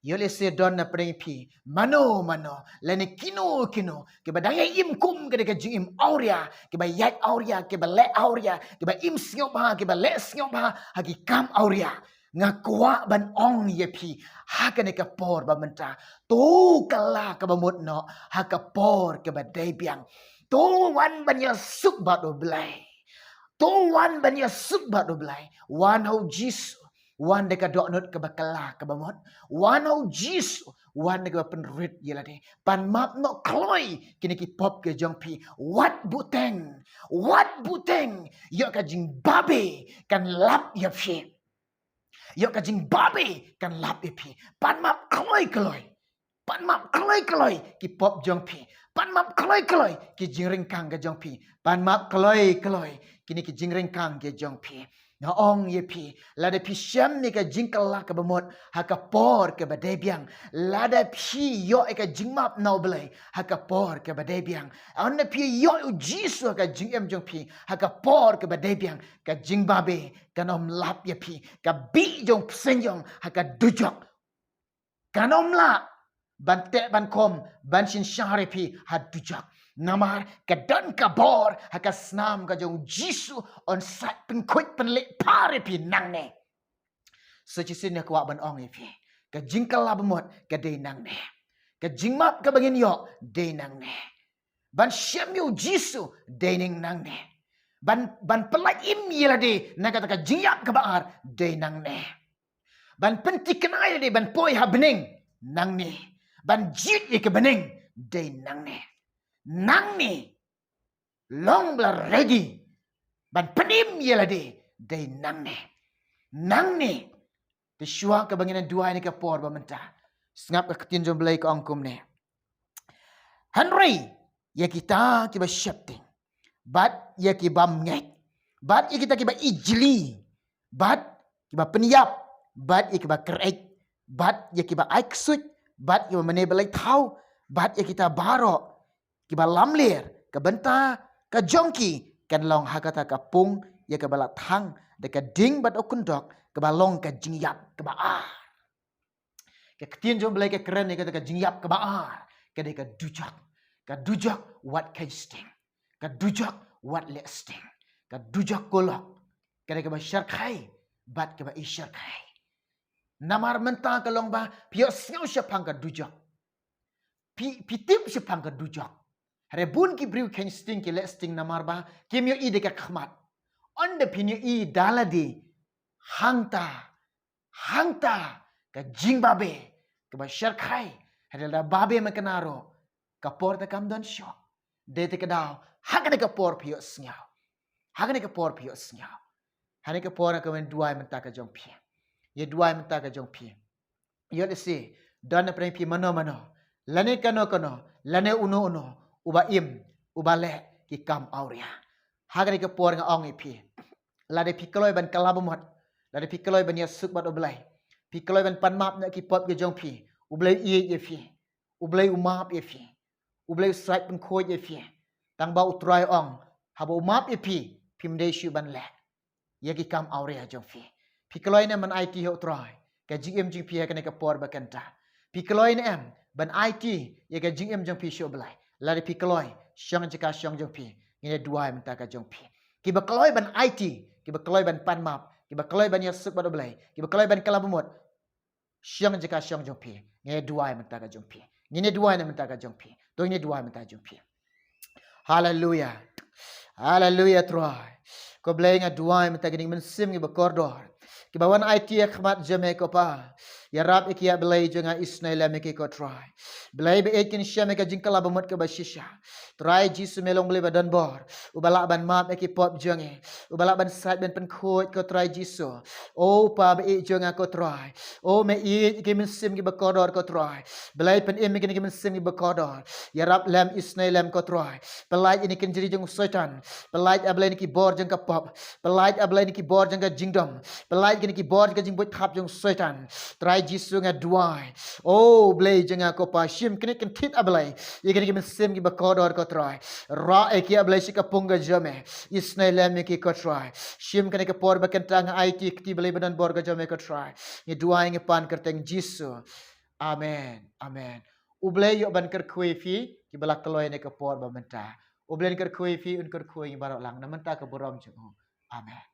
Yo le se don na prepi mano lene kino ke badaya im kum ke de jing im auria ke ba yat auria ke ba le auria ke ba im sio ba ke ba le sio ba hagi kam auria ngakwa ban ong ye pi ha ke ne ka por ba menta tu kala ke ba mut no ha ka por ke ba dai biang tu wan ban ya suk ba do blai tu wan ban ya suk ba do blai wan ho jis wan deka dok not ke bakala ke bamot wan au jis wan deka penrit yelade pan map no kloi kini ki pop ke jong pi what buteng yo ka jing babe kan lap ya phi yo ka jing babe kan lap ya phi pan map kloi pan map kloi ki pop jong pi pan map kloi ki jing ring kang ke jong pi pan map kloi kini ki jing ring kang ke jong pi na ong ye pi lada pi syam ni ka jingkala ka bamot ha ka por ke badebiang lada pi yo e ka jingmap nau belai ha ka por ke badebiang on pi yo u jisu ka jingem jong pi ha ka por ke badebiang ka jingbabe ka nom lap ye pi ka bi jong senjong ha ka dujok ka nom la ban te ban kom ban shin share pi ha dujok namar kadan kabor haka snam ka jong jisu on sat pen kuit pen le pare pi nang ne sechi sin ne kwa ban ong e pi ka jingkal la bemot ka de nang ne ka jingmap ka bangin yo de nang ne ban syam yu jisu de ning nang ne ban pelai im yela de na kata ka jingyap ka baar de nang ne ban penti kenai de ban poi ha bening nang ne ban jit ye ka bening de nang ne nang ni long bla ready ban penim yelade day nang ni te shua ka banginan dua ni ka por ba menta ngap ka tin jom blai ka angkum ne Henry ya kita ki ba shapting bat ya ki ba ngek bat ya kita ki ba ijli bat ki ba penyap bat ya ki ba kerek bat ya ki ba aiksut bat ya mene belai thau bat ya kita barok kiba lamlir ke benta ke jongki kan long hakata ka pung ya ke bala thang de ka ding bat okundok ke balong ka jingyap ke ba ke ketien jom belai ke keren ni kata ka jingyap ke ba ke de ka dujak what can sting ka dujak what let sting ka dujak kolok ke de ka ba syarkai bat ke ba isyarkai namar menta ka long ba pio siau syapang ka dujak pitip syapang ka dujak Rebun ki briu ken sting ki let sting namar ba kimyo I de ka khmat on the pinyo I daladi hangta ka jingbabe ka ba syarkai hadala babe makanaro ka porta kam don sho de te kadao hakane ka por pio sngau hakane ka por pio sngau hane ka por ka men duai menta ka jong pi ye duai menta ka jong pi yo de se don na prem pi mano lane kano lane uno uba im uba le ki kam auria hagani ke por nga ong ipi la de pikloi ban kalabumot la de pikloi ban yasuk bat oblai pikloi ban panmap na ki pop ge jong pi ublai ye fi ublai umap ye fi ublai sait ban khoi ye fi tang ba utrai ong habo umap ye fi pimde shu ban le ye ki kam auria jong fi pikloi na man IT ho utrai ka gm jing pi ka ne ka por ba kanta pikloi na em ban IT ye ka gm jong pi shu oblai lari pi keloi syang jika syang jong pi ini dua menta ka jong pi ki ba keloi ban IT ki ba keloi ban pan map ki ba keloi ban yasuk ba doblai ki ba keloi ban kalabumot syang jika syang jong pi ini dua menta ka jong pi ini dua menta ka jong pi to ini dua menta jong pi haleluya troy ko blai nga dua menta gini mensim ki ba kordor ki ba wan IT khmat jame ko pa ya rab ikia belai jangan isnaila meki ko try belai be ekin syame ka jingkala bamot ke basisha try jisu melong belai badan bor ubala ban map eki pop jange ubala ban sat ben pen khot ko try jisu o pa be janga ko try o me i ki mensim ki bakodor ko try belai pen em ki mensim ki bakodor ya rab lam isnaila ko try belai ini ken jeri jeng setan belai ablai ki bor jang ka pop belai ablai ki bor jang ka jingdom belai ki bor ka jing bot khap jeng setan try jisu nga duai oh blai janga ko pa shim kene ken tit ablai ye kene mensim ki bakodor ko try ra e ki ablai shi ka punga jame isnaila ki ko try shim kene ke por ba ken tang IT ki blai badan bor ga jame ko try ye duai nge pan kerteng jisu Amen. Amen. Ublay yo ban ker kui fi ki balak keloi ne ke por ba menta. Ublen ker kui fi un ker kui barok lang na menta ke borom jeng. Amen.